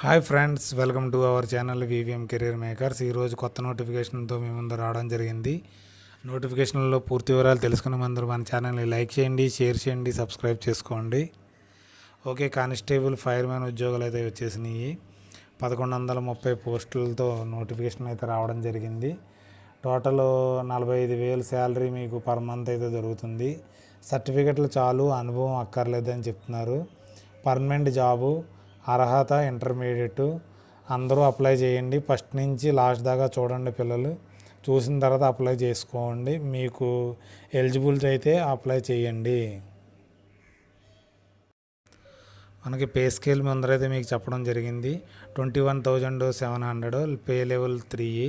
Hi friends, welcome to our channel VVM career makers. ఈరోజు కొత్త నోటిఫికేషన్తో మీ ముందు రావడం జరిగింది. నోటిఫికేషన్లో పూర్తి వివరాలు తెలుసుకునే ముందు మన ఛానల్ని లైక్ చేయండి, షేర్ చేయండి, సబ్స్క్రైబ్ చేసుకోండి. ఓకే, కానిస్టేబుల్ ఫైర్మ్యాన్ ఉద్యోగాలు అయితే వచ్చేసినాయి. 1130 పోస్టులతో నోటిఫికేషన్ అయితే రావడం జరిగింది. టోటల్ 45,000 శాలరీ మీకు పర్ మంత్ అయితే దొరుకుతుంది. సర్టిఫికెట్లు చాలు, అనుభవం అక్కర్లేదని చెప్తున్నారు. పర్మనెంట్ జాబు, అర్హత ఇంటర్మీడియట్. అందరూ అప్లై చేయండి. ఫస్ట్ నుంచి లాస్ట్ దాకా చూడండి పిల్లలు. చూసిన తర్వాత అప్లై చేసుకోండి. మీకు ఎలిజిబిలిటీ అయితే అప్లై చేయండి. మనకి పే స్కేల్ ముందరైతే మీకు చెప్పడం జరిగింది. 21,700 పే లెవెల్ 3,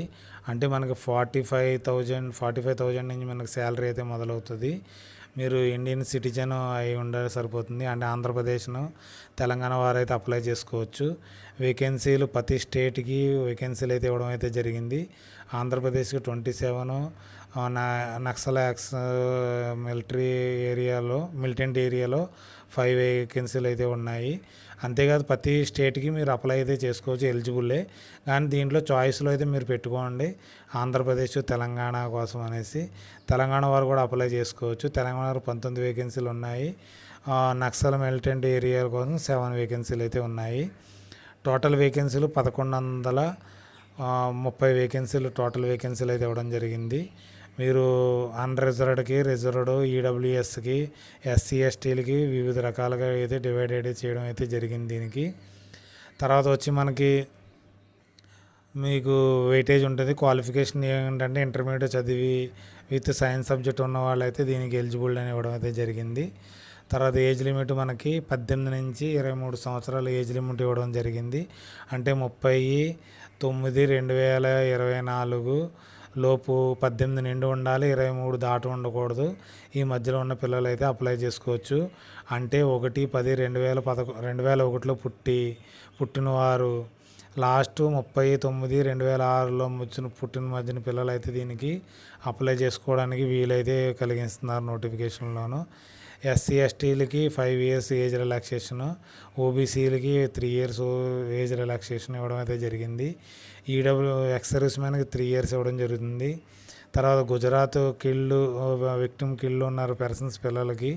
అంటే మనకి 45,000 నుంచి మనకి శాలరీ అయితే మొదలవుతుంది. మీరు ఇండియన్ సిటిజన్ అయి ఉండాలి సరిపోతుంది. అంటే ఆంధ్రప్రదేశ్ను, తెలంగాణ వారైతే అప్లై చేసుకోవచ్చు. వేకెన్సీలు ప్రతి స్టేట్కి వేకెన్సీలు అయితే ఇవ్వడం అయితే జరిగింది. ఆంధ్రప్రదేశ్కి 27, నక్సల్ మిలిటెంట్ ఏరియాలో 5 వేకెన్సీలు అయితే ఉన్నాయి. అంతేకాదు ప్రతి స్టేట్కి మీరు అప్లై అయితే చేసుకోవచ్చు, ఎలిజిబుల్లే. కానీ దీంట్లో చాయిస్లో అయితే మీరు పెట్టుకోండి, ఆంధ్రప్రదేశ్, తెలంగాణ కోసం అనేసి. తెలంగాణ వారు కూడా అప్లై చేసుకోవచ్చు. తెలంగాణలో 19 వేకెన్సీలు ఉన్నాయి. నక్సల్ మిలిటెంట్ ఏరియా కోసం 7 వేకెన్సీలు అయితే ఉన్నాయి. టోటల్ వేకెన్సీలు 1130 వేకెన్సీలు టోటల్ వేకెన్సీలు అయితే ఇవ్వడం జరిగింది. మీరు అన్రిజర్వ్డ్కి, రిజర్వ్డ్, ఈడబ్ల్యూఎస్కి, ఎస్సీ ఎస్టీలకి వివిధ రకాలుగా అయితే డివైడెడ్ చేయడం అయితే జరిగింది దీనికి. తర్వాత వచ్చి మనకి మీకు వెయిటేజ్ ఉంటుంది. క్వాలిఫికేషన్ ఏంటంటే ఇంటర్మీడియట్ చదివి విత్ సైన్స్ సబ్జెక్ట్ ఉన్న వాళ్ళైతే దీనికి ఎలిజిబుల్ అని ఇవ్వడం అయితే జరిగింది. తర్వాత ఏజ్ లిమిట్ మనకి 18 నుంచి 23 సంవత్సరాల ఏజ్ లిమిట్ ఇవ్వడం జరిగింది. అంటే 30/9/2024 లోపు 18 నిండి ఉండాలి, 23 దాటి ఉండకూడదు. ఈ మధ్యలో ఉన్న పిల్లలు అయితే అప్లై చేసుకోవచ్చు. అంటే 1/10/2001లో పుట్టినవారు, లాస్ట్ 30/9/2006లో పుట్టిన మధ్యన పిల్లలు అయితే దీనికి అప్లై చేసుకోవడానికి వీలైతే కలిగిస్తున్నారు నోటిఫికేషన్లోను. ఎస్సీ ఎస్టీలకి 5 years ఏజ్ రిలాక్సేషను, ఓబీసీలకి 3 years ఏజ్ రిలాక్సేషన్ ఇవ్వడం అయితే జరిగింది. ఎక్స్ సర్వీస్ మ్యాన్కి 3 years ఇవ్వడం జరుగుతుంది. తర్వాత గుజరాత్ విక్టిమ్ కిల్లు ఉన్నారు పర్సన్స్ పిల్లలకి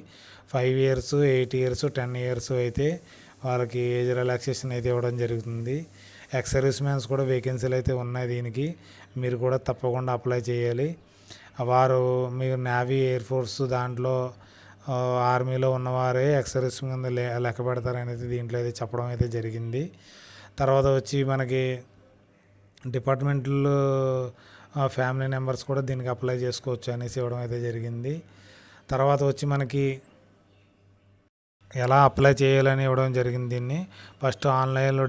5 years, 8 years, 10 years అయితే వాళ్ళకి ఏజ్ రిలాక్సేషన్ అయితే ఇవ్వడం జరుగుతుంది. ఎక్స్ సర్వీస్ మ్యాన్స్ కూడా వేకెన్సీలు అయితే ఉన్నాయి దీనికి. మీరు కూడా తప్పకుండా అప్లై చేయాలి. వారు మీరు నేవీ, ఎయిర్ ఫోర్స్, దాంట్లో ఆర్మీలో ఉన్నవారే ఎక్స్ సర్వీస్ కింద లెక్క పెడతారనేది దీంట్లో అయితే చెప్పడం అయితే జరిగింది. తర్వాత వచ్చి మనకి డిపార్ట్మెంట్లో ఫ్యామిలీ మెంబర్స్ కూడా దీనికి అప్లై చేసుకోవచ్చు అనేసి ఇవ్వడం అయితే జరిగింది. తర్వాత వచ్చి మనకి ఎలా అప్లై చేయాలని ఇవ్వడం జరిగింది దీన్ని. ఫస్ట్ ఆన్లైన్లో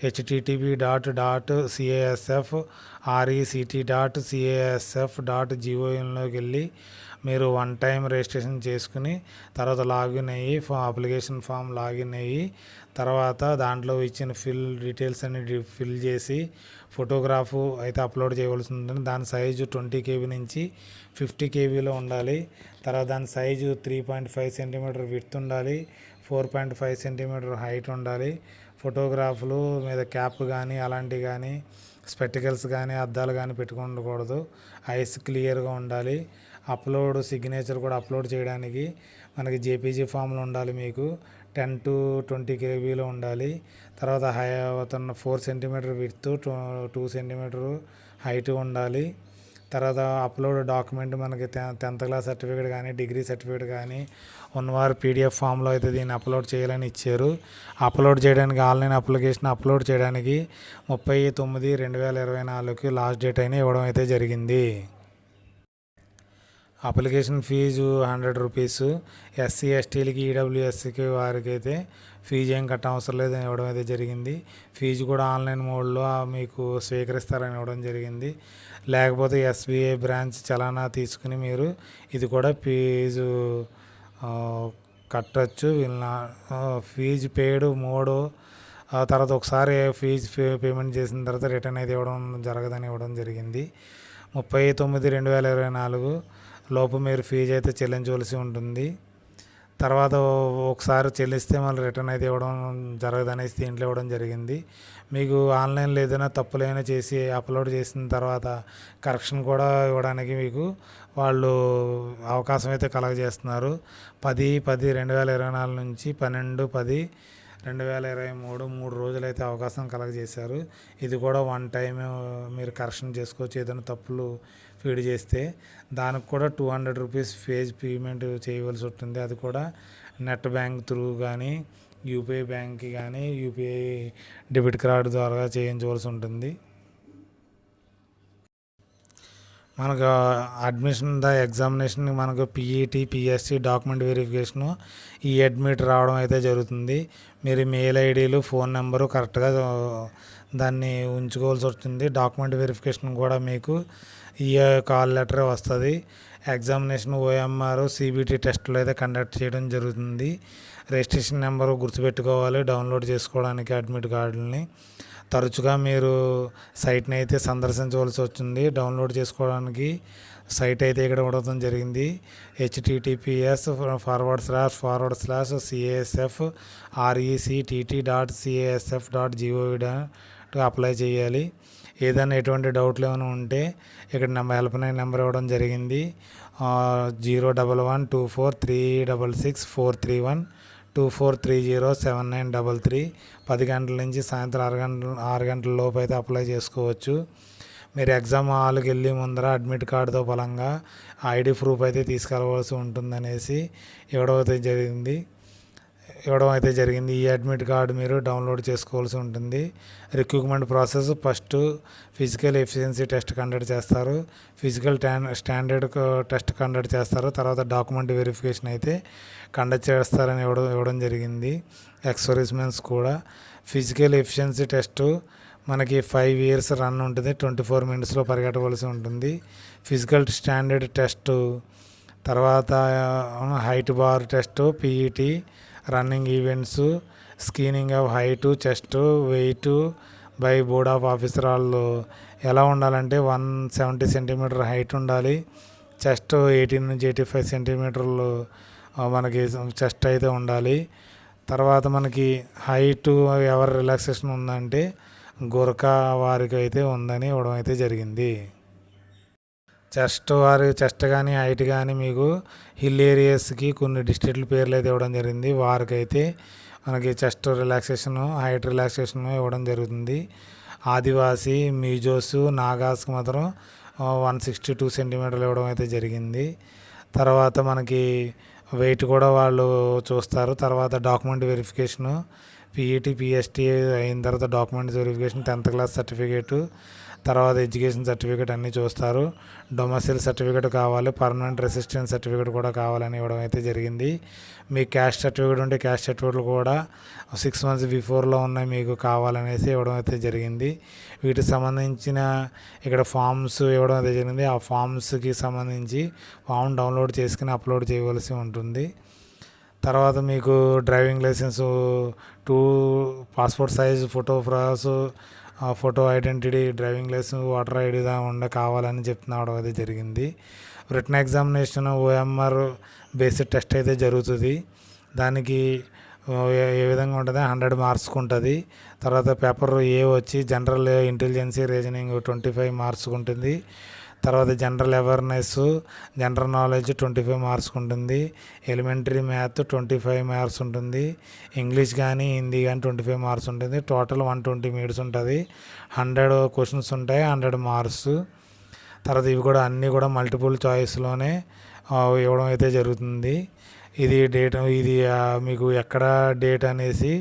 http://recit.casf.gov.in వెళ్ళి మీరు 1 time రిజిస్ట్రేషన్ చేసుకుని తర్వాత లాగిన్ అయ్యి అప్లికేషన్ ఫామ్ లాగిన్ అయ్యి తర్వాత దాంట్లో ఇచ్చిన డీటెయిల్స్ అన్ని ఫిల్ చేసి ఫోటోగ్రాఫ్ అయితే అప్లోడ్ చేయవలసి ఉంటుంది. దాని సైజు 20 KB నుంచి 50 KBలో ఉండాలి. తర్వాత దాని సైజు 3.5 cm విడ్త్ ఉండాలి, 4.5 cm హైట్ ఉండాలి. ఫోటోగ్రాఫ్లు మీద క్యాప్ కానీ అలాంటివి కానీ, స్పెక్టికల్స్ కానీ, అద్దాలు కానీ పెట్టుకోకూడదు. ఐస్ క్లియర్గా ఉండాలి. సిగ్నేచర్ కూడా అప్లోడ్ చేయడానికి మనకి జేపీజీ ఫామ్లు ఉండాలి. మీకు 10 to 20 KBలో ఉండాలి. తర్వాత 4 cm విడ్త్, 2 cm హైట్ ఉండాలి. తర్వాత అప్లోడ్ డాక్యుమెంట్ మనకి 10th క్లాస్ సర్టిఫికేట్ కానీ, డిగ్రీ సర్టిఫికేట్ కానీ ఉన్నవారు PDF ఫామ్లో అయితే దీన్ని అప్లోడ్ చేయాలని ఇచ్చారు. అప్లోడ్ చేయడానికి ఆన్లైన్ అప్లికేషన్ అప్లోడ్ చేయడానికి 30/9/2024 లాస్ట్ డేట్ అయినా ఇవ్వడం అయితే జరిగింది. Application fee 100 rupees. ఎస్సీ ఎస్టీలకి, ఈడబ్ల్యూఎస్కి వారికి అయితే ఫీజు ఏం కట్ట అవసరం లేదని ఇవ్వడం అయితే జరిగింది. ఫీజు కూడా ఆన్లైన్ మోడ్లో మీకు స్వీకరిస్తారని ఇవ్వడం జరిగింది. లేకపోతే SBI బ్రాంచ్ చలానా తీసుకుని మీరు ఇది కూడా ఫీజు కట్టచ్చు. ఫీజు పెయిడ్ మోడ్ తర్వాత ఒకసారి ఫీజు పేమెంట్ చేసిన తర్వాత రిటర్న్ అయితే ఇవ్వడం జరిగింది. 30/9/2024 లోపు మీరు ఫీజు అయితే చెల్లించవలసి ఉంటుంది. తర్వాత ఒకసారి చెల్లిస్తే మళ్ళీ రిటర్న్ అయితే ఇవ్వడం జరగదనేసి దీంట్లో ఇవ్వడం జరిగింది. మీకు ఆన్లైన్లో ఏదైనా తప్పులైనా చేసి అప్లోడ్ చేసిన తర్వాత కరెక్షన్ కూడా ఇవ్వడానికి మీకు వాళ్ళు అవకాశం అయితే కలగజేస్తున్నారు. 10/10/2024 నుంచి 12/10/2023 3 రోజులైతే అవకాశం కలగజేశారు. ఇది కూడా వన్ టైం మీరు కరెక్షన్ చేసుకోవచ్చు. ఏదైనా తప్పులు ఫీడ్ చేస్తే దానికి కూడా ₹200 ఫేజ్ పేమెంట్ చేయవలసి ఉంటుంది. అది కూడా నెట్ బ్యాంక్ త్రూ కానీ యూపీఐ బ్యాంక్కి కానీ యూపీఐ డెబిట్ కార్డు ద్వారా చేయించవలసి ఉంటుంది. మనకు అడ్మిషన్ ఎగ్జామినేషన్ మనకు పీఈటీ పిఎస్సి డాక్యుమెంట్ వెరిఫికేషను ఈ అడ్మిట్ రావడం అయితే జరుగుతుంది. మీరు మెయిల్ ఐడీలు ఫోన్ నెంబరు కరెక్ట్గా దాన్ని ఉంచుకోవాల్సి వస్తుంది. డాక్యుమెంట్ వెరిఫికేషన్ కూడా మీకు ఈ కాల్ లెటర్ వస్తుంది. ఎగ్జామినేషన్ ఓఎంఆర్ సిబిటి టెస్టులు అయితే కండక్ట్ చేయడం జరుగుతుంది. రిజిస్ట్రేషన్ నెంబరు గుర్తుపెట్టుకోవాలి డౌన్లోడ్ చేసుకోవడానికి అడ్మిట్ కార్డులని. తరచుగా మీరు సైట్ని అయితే సందర్శించవలసి వచ్చింది. డౌన్లోడ్ చేసుకోవడానికి సైట్ అయితే ఇక్కడ ఉండడం జరిగింది. https://CASF//rectt.casf.gov. అప్లై చేయాలి. ఏదైనా ఎటువంటి డౌట్లు ఏమైనా ఉంటే ఇక్కడ హెల్ప్ లైన్ నెంబర్ ఇవ్వడం జరిగింది. 01124366431 24307933. 10 గంటల నుంచి సాయంత్రం 6 గంటల లోపు అయితే అప్లై చేసుకోవచ్చు. మీరు ఎగ్జామ్ హాల్కి వెళ్ళి ముందర అడ్మిట్ కార్డుతో బలంగా ఐడి ప్రూఫ్ అయితే తీసుకెళ్ళవలసి ఉంటుందనేసి ఇవ్వడం అయితే జరిగింది. ఈ అడ్మిట్ కార్డు మీరు డౌన్లోడ్ చేసుకోవాల్సి ఉంటుంది. Recruitment process first physical efficiency test conduct చేస్తారు. ఫిజికల్ స్టాండర్డ్ టెస్ట్ కండక్ట్ చేస్తారు. తర్వాత డాక్యుమెంట్ వెరిఫికేషన్ అయితే కండక్ట్ చేస్తారని ఇవ్వడం జరిగింది. ఎక్స్ సర్వీస్మెన్స్ కూడా ఫిజికల్ ఎఫిషియన్సీ టెస్ట్ మనకి 5 years రన్ ఉంటుంది. 24 minutes పరిగెట్టవలసి ఉంటుంది. ఫిజికల్ స్టాండర్డ్ టెస్ట్ తర్వాత height bar test, PET, running events, screening of height, chest, weight by board of officer. వాళ్ళు ఎలా ఉండాలంటే 170 cm హైట్ ఉండాలి. చెస్ట్ 18 నుంచి 85 cm మనకి చెస్ట్ అయితే ఉండాలి. తర్వాత మనకి హైటు ఎవరి రిలాక్సేషన్ ఉందంటే గోర్ఖా వారికి అయితే ఉందని ఇవ్వడం అయితే జరిగింది. చెస్ట్ కానీ హైట్ కానీ మీకు హిల్ ఏరియాస్కి కొన్ని డిస్ట్రిక్ట్ల పేర్లు అయితే ఇవ్వడం జరిగింది. వారికైతే మనకి చెస్ట్ రిలాక్సేషను, హైట్ రిలాక్సేషను ఇవ్వడం జరుగుతుంది. ఆదివాసీ, మిజోస్, నాగాస్కి మాత్రం 162 cm ఇవ్వడం అయితే జరిగింది. తర్వాత మనకి వెయిట్ కూడా వాళ్ళు చూస్తారు. తర్వాత డాక్యుమెంట్ వెరిఫికేషను, పీఈటీ పిఎస్టీ అయిన తర్వాత documents verification, 10th class certificate, తర్వాత ఎడ్యుకేషన్ సర్టిఫికేట్ అన్నీ చూస్తారు. డొమెసైల్ సర్టిఫికేట్ కావాలి, పర్మనెంట్ రెసిడెన్స్ సర్టిఫికేట్ కూడా కావాలని ఇవ్వడం అయితే జరిగింది. మీ క్యాస్ట్ సర్టిఫికేట్ ఉంటే క్యాస్ట్ సర్టిఫికేట్లు కూడా 6 months బిఫోర్లో ఉన్నాయి మీకు కావాలనేసి ఇవ్వడం అయితే జరిగింది. వీటికి సంబంధించిన ఇక్కడ ఫామ్స్ ఇవ్వడం అయితే జరిగింది. ఆ ఫామ్స్కి సంబంధించి ఫామ్ డౌన్లోడ్ చేసుకుని అప్లోడ్ చేయవలసి ఉంటుంది. తర్వాత మీకు driving licence, 2 passport size photographs, photo identity, driving licence, voter ID కావాలని చెప్తున్నాడు అది జరిగింది. Written examination OMR basic test అయితే జరుగుతుంది. దానికి ఏ విధంగా ఉంటుంది, 100 మార్క్స్కి ఉంటుంది. తర్వాత పేపర్ ఏ వచ్చి జనరల్ ఇంటెలిజెన్సీ రీజనింగ్ 25 మార్క్స్కి ఉంటుంది. తర్వాత జనరల్ అవేర్నెస్, జనరల్ నాలెడ్జ్ 25 మార్క్స్కి ఉంటుంది. ఎలిమెంటరీ మ్యాథ్ 25 మార్క్స్ ఉంటుంది. ఇంగ్లీష్ కానీ హిందీ కానీ 25 మార్క్స్ ఉంటుంది. టోటల్ 120 minutes ఉంటుంది. 100 questions ఉంటాయి, 100 marks. తర్వాత ఇవి కూడా అన్నీ కూడా మల్టిపుల్ చాయిస్లోనే ఇవ్వడం అయితే జరుగుతుంది. ఇది మీకు ఎక్కడ డేట్ అనేసి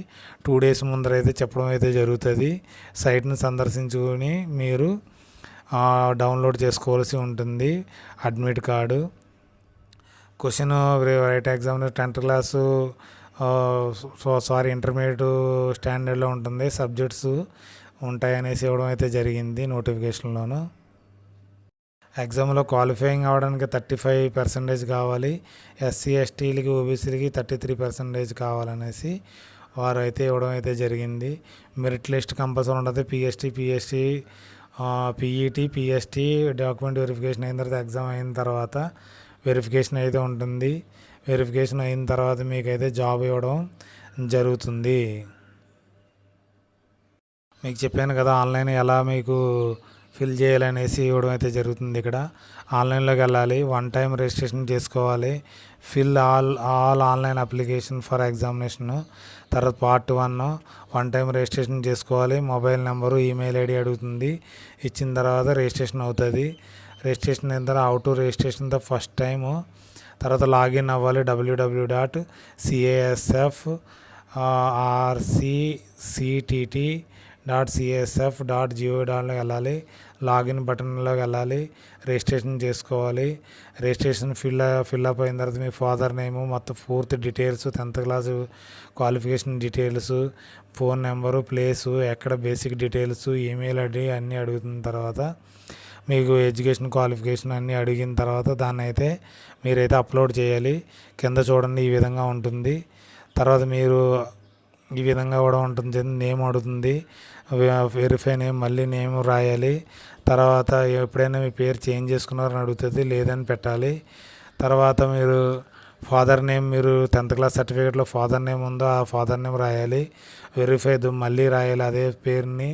2 days ముందర అయితే చెప్పడం అయితే జరుగుతుంది. సైట్ని సందర్శించుకొని మీరు డౌన్లోడ్ చేసుకోవాల్సి ఉంటుంది admit card. Question write exam 10th class intermediate స్టాండర్డ్లో ఉంటుంది. సబ్జెక్ట్స్ ఉంటాయనేసి ఇవ్వడం అయితే జరిగింది నోటిఫికేషన్లోను. ఎగ్జామ్లో క్వాలిఫైయింగ్ అవ్వడానికి 35% కావాలి. ఎస్సీ ఎస్టీలకి ఓబీసీలకి 33% కావాలనేసి వారు అయితే ఇవ్వడం అయితే జరిగింది. మెరిట్ లిస్ట్ కంపల్సరీ ఉంటుంది. పీఈటీ పిఎస్టీ డాక్యుమెంట్ వెరిఫికేషన్ అయిన తర్వాత ఎగ్జామ్ అయిన తర్వాత వెరిఫికేషన్ అయితే ఉంటుంది. వెరిఫికేషన్ అయిన తర్వాత మీకైతే జాబ్ ఇవ్వడం జరుగుతుంది. మీకు చెప్పాను కదా ఆన్లైన్ ఎలా మీకు ఫిల్ చేయాలనేసి ఇవ్వడం అయితే జరుగుతుంది. ఇక్కడ ఆన్లైన్లోకి వెళ్ళాలి, వన్ టైం రిజిస్ట్రేషన్ చేసుకోవాలి. Fill all online application for examination. తర్వాత పార్ట్ 1 వన్ టైం రిజిస్ట్రేషన్ చేసుకోవాలి. మొబైల్ నెంబరు, ఈమెయిల్ ఐడి అడుగుతుంది. ఇచ్చిన తర్వాత రిజిస్ట్రేషన్ అవుతుంది. రిజిస్ట్రేషన్ అయిన తర్వాత how to registration the first time. తర్వాత లాగిన్ అవ్వాలి www.casf.rcctt.casf.go.లోకి వెళ్ళాలి. లాగిన్ బటన్లోకి వెళ్ళాలి, రిజిస్ట్రేషన్ చేసుకోవాలి. రిజిస్ట్రేషన్ ఫిల్అప్ అయిన తర్వాత మీ ఫాదర్ నేము, మొత్తం పూర్తి details, 10th class qualification details, phone number, place, ఎక్కడ బేసిక్ డీటెయిల్స్, ఈమెయిల్ ఐడి అన్నీ అడుగుతున్న తర్వాత మీకు ఎడ్యుకేషన్ క్వాలిఫికేషన్ అన్నీ అడిగిన తర్వాత దాన్ని అయితే మీరైతే అప్లోడ్ చేయాలి. కింద చూడండి ఈ విధంగా ఉంటుంది. తర్వాత మీరు ఈ విధంగా కూడా ఉంటుంది, నేమ్ అడుగుతుంది, వెరిఫై నేమ్, మళ్ళీ నేమ్ రాయాలి. తర్వాత ఎప్పుడైనా మీ పేరు చేంజ్ చేసుకున్నారని అడుగుతుంది, లేదని పెట్టాలి. తర్వాత మీరు ఫాదర్ నేమ్, మీరు 10th క్లాస్ సర్టిఫికేట్లో ఫాదర్ నేమ్ ఉందో ఆ ఫాదర్ నేమ్ రాయాలి. వెరిఫై మళ్ళీ రాయాలి, అదే పేరుని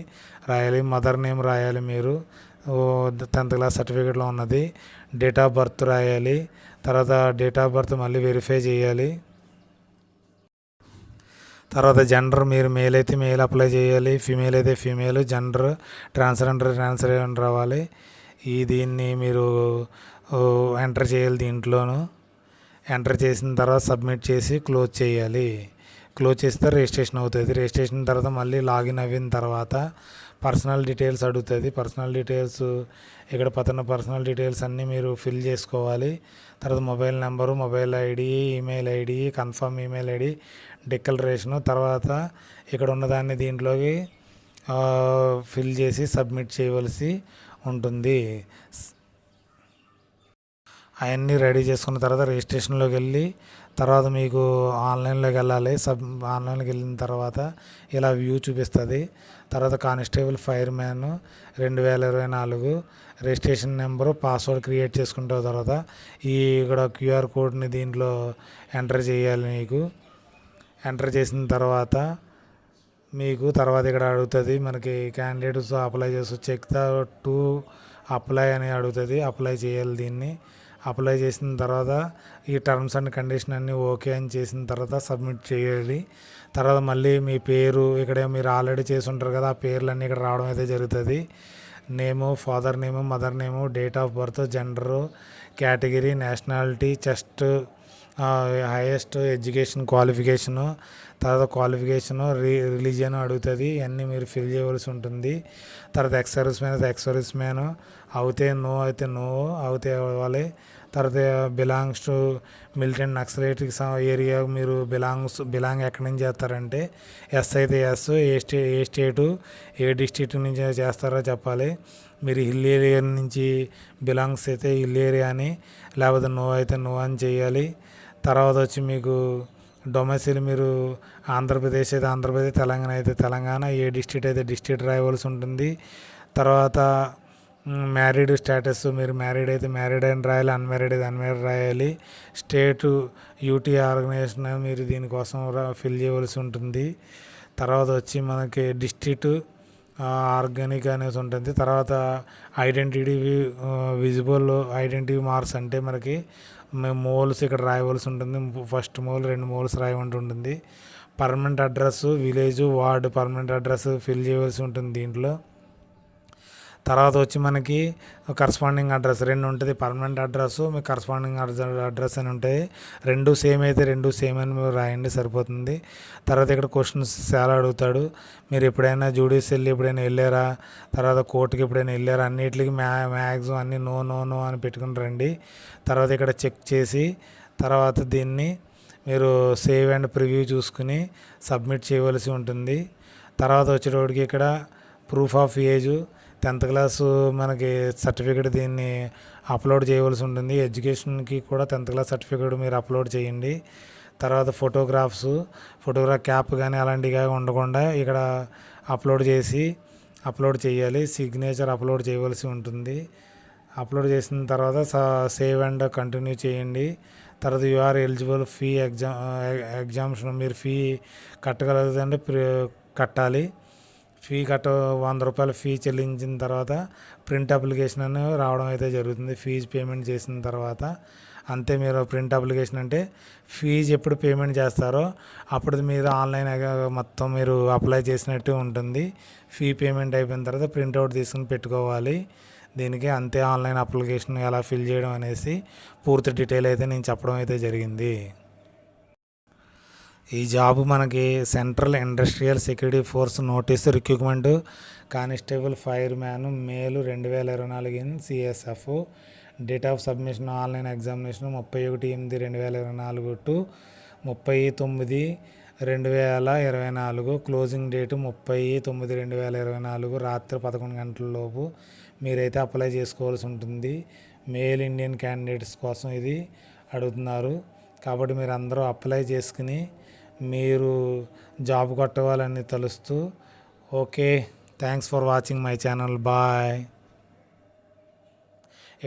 రాయాలి. మదర్ నేమ్ రాయాలి, మీరు 10th క్లాస్ సర్టిఫికేట్లో ఉన్నది. డేట్ ఆఫ్ బర్త్ రాయాలి. తర్వాత డేట్ ఆఫ్ బర్త్ మళ్ళీ వెరిఫై చేయాలి. తర్వాత జెండర్, మీరు మేల్ అయితే మేల్ అప్లై చేయాలి, ఫీమేల్ అయితే ఫీమేల్, జెండర్ ట్రాన్స్జెండర్ రావాలి. దీన్ని మీరు ఎంటర్ చేయాలి. దీంట్లోనూ ఎంటర్ చేసిన తర్వాత సబ్మిట్ చేసి క్లోజ్ చేయాలి. క్లోజ్ చేస్తే రిజిస్ట్రేషన్ అవుతుంది. రిజిస్ట్రేషన్ తర్వాత మళ్ళీ లాగిన్ అయిన తర్వాత పర్సనల్ డీటెయిల్స్ అడుగుతుంది. పర్సనల్ డీటెయిల్స్ ఇక్కడ పర్సనల్ డీటెయిల్స్ అన్నీ మీరు ఫిల్ చేసుకోవాలి. తర్వాత mobile number, mobile ID, email ID, confirm email ID, declaration, తర్వాత ఇక్కడ ఉన్నదాన్ని దీంట్లోకి ఫిల్ చేసి సబ్మిట్ చేయవలసి ఉంటుంది. అవన్నీ రెడీ చేసుకున్న తర్వాత రిజిస్ట్రేషన్లోకి వెళ్ళి తర్వాత మీకు ఆన్లైన్లోకి వెళ్ళాలి. ఆన్లైన్లోకి వెళ్ళిన తర్వాత ఇలా వ్యూ చూపిస్తుంది. తర్వాత constable fire man 2024 registration number, password create చేసుకుంటే తర్వాత ఇక్కడ క్యూఆర్ కోడ్ని దీంట్లో ఎంటర్ చేయాలి. మీకు ఎంటర్ చేసిన తర్వాత ఇక్కడ అడుగుతుంది మనకి క్యాండిడేట్స్ అప్లై చేస్తూ చెక్ ద టు అప్లై అని అడుగుతుంది. అప్లై చేయాలి. దీన్ని అప్లై చేసిన తర్వాత ఈ టర్మ్స్ అండ్ కండిషన్ అన్నీ ఓకే అని చేసిన తర్వాత సబ్మిట్ చేయాలి. తర్వాత మళ్ళీ మీ పేరు ఇక్కడ మీరు ఆల్రెడీ చేసి ఉంటారు కదా, ఆ పేర్లన్నీ ఇక్కడ రావడం అయితే జరుగుతుంది. Name, father name, mother name, date of birth, gender, category, nationality, chest, highest education qualification, తర్వాత క్వాలిఫికేషను, రిలీజియన్ అడుగుతుంది. ఇవన్నీ మీరు ఫిల్ చేయవలసి ఉంటుంది. తర్వాత ఎక్స్ సర్వీస్ మ్యాన్ అవుతే నో, అయితే నో అవుతే అవ్వాలి. తర్వాత belongs to militant naxalitic area మీరు బిలాంగ్ ఎక్కడి నుంచి చేస్తారంటే ఎస్ అయితే ఎస్, ఏ స్టేటు ఏ డిస్ట్రిక్ట్ నుంచి చేస్తారో చెప్పాలి. మీరు హిల్ ఏరియా నుంచి బిలాంగ్స్ అయితే హిల్ ఏరియా అని, లేకపోతే నో అయితే నో అని చేయాలి. తర్వాత వచ్చి మీకు డొమెసిల్ మీరు ఆంధ్రప్రదేశ్ అయితే ఆంధ్రప్రదేశ్, తెలంగాణ అయితే తెలంగాణ, ఏ డిస్ట్రిక్ట్ అయితే డిస్ట్రిక్ట్ రాయవలసి ఉంటుంది. తర్వాత మ్యారీడ్ స్టేటస్, మీరు మ్యారీడ్ అయితే మ్యారీడ్ అని రాయాలి, అన్మ్యారీడ్ అయితే అన్మ్యారీడ్ రాయాలి. స్టేటు యూటీ ఆర్గనైజేషన్ మీరు దీనికోసం ఫిల్ చేయవలసి ఉంటుంది. తర్వాత వచ్చి మనకి డిస్ట్రిక్ట్ ఆర్గానిక్ అనేసి ఉంటుంది. తర్వాత ఐడెంటిటీ విజిబుల్ ఐడెంటిటీ మార్క్స్ అంటే మనకి మోల్స్ ఇక్కడ రాయవలసి ఉంటుంది. ఫస్ట్ మోల్, 2 మోల్స్ రాయవలసి ఉంటుంది. Permanent address, village, ward permanent address fill చేయవలసి ఉంటుంది దీంట్లో. తర్వాత వచ్చి మనకి కరస్పాండింగ్ అడ్రస్ 2 ఉంటుంది. పర్మనెంట్ అడ్రస్, మీ కరస్పాండింగ్ అడ్రస్ అని ఉంటాయి. 2 సేమ్ అయితే 2 సేమ్ అని మీరు రాయండి, సరిపోతుంది. తర్వాత ఇక్కడ క్వశ్చన్స్ చాలా అడుగుతాడు. మీరు ఎప్పుడైనా జ్యుడిషియల్ ఎప్పుడైనా వెళ్ళారా, తర్వాత కోర్టుకి ఎప్పుడైనా వెళ్ళారా, అన్నిటికి మ్యాక్సిమం అన్నీ నో నో నో అని పెట్టుకుని రండి. తర్వాత ఇక్కడ చెక్ చేసి తర్వాత దీన్ని మీరు సేవ్ అండ్ ప్రివ్యూ చూసుకుని సబ్మిట్ చేయవలసి ఉంటుంది. తర్వాత వచ్చేటోడికి ఇక్కడ proof of age, 10th class మనకి సర్టిఫికేట్ దీన్ని అప్లోడ్ చేయవలసి ఉంటుంది. ఎడ్యుకేషన్కి కూడా 10th క్లాస్ సర్టిఫికేట్ మీరు అప్లోడ్ చేయండి. తర్వాత ఫోటోగ్రాఫ్ క్యాప్ కానీ అలాంటివి ఉండకుండా ఇక్కడ అప్లోడ్ చేయాలి. సిగ్నేచర్ అప్లోడ్ చేయవలసి ఉంటుంది. అప్లోడ్ చేసిన తర్వాత సేవ్ అండ్ కంటిన్యూ చేయండి. తర్వాత you are eligible fee exemption మీరు ఫీ కట్టగలుగుతుంటే కట్టాలి. ఫీ ₹100 ఫీ చెల్లించిన తర్వాత ప్రింట్ అప్లికేషన్ అని రావడం అయితే జరుగుతుంది. ఫీజు పేమెంట్ చేసిన తర్వాత అంతే. మీరు ప్రింట్ అప్లికేషన్ అంటే ఫీజు ఎప్పుడు పేమెంట్ చేస్తారో అప్పుడు మీరు ఆన్లైన్ మొత్తం మీరు అప్లై చేసినట్టు ఉంటుంది. ఫీ పేమెంట్ అయిపోయిన తర్వాత ప్రింట్అవుట్ తీసుకుని పెట్టుకోవాలి. దీనికి అంతే. ఆన్లైన్ అప్లికేషన్ ఎలా ఫిల్ చేయడం అనేసి పూర్తి డీటెయిల్ అయితే నేను చెప్పడం అయితే జరిగింది. ఈ జాబ్ మనకి central industrial security force notice recruitment constable fire man మేలు 2024 in CSF. Date of submission online examination 31/8/2024 to 30/9/2024. Closing date 30/9/2024 రాత్రి 11 గంటల లోపు మీరైతే అప్లై చేసుకోవాల్సి ఉంటుంది. మేల్ ఇండియన్ క్యాండిడేట్స్ కోసం ఇది అడుగుతున్నారు. కాబట్టి మీరు అందరూ అప్లై చేసుకుని మీరు జాబ్ కొట్టవాలని తలుస్తూ okay. Thanks for watching my channel. Bye.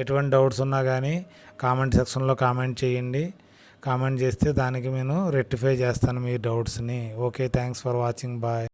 ఎటువంటి డౌట్స్ ఉన్నా కానీ కామెంట్ సెక్షన్లో కామెంట్ చేయండి. కామెంట్ చేస్తే దానికి నేను రెక్టిఫై చేస్తాను మీ డౌట్స్ని. Okay. Thanks for watching. Bye.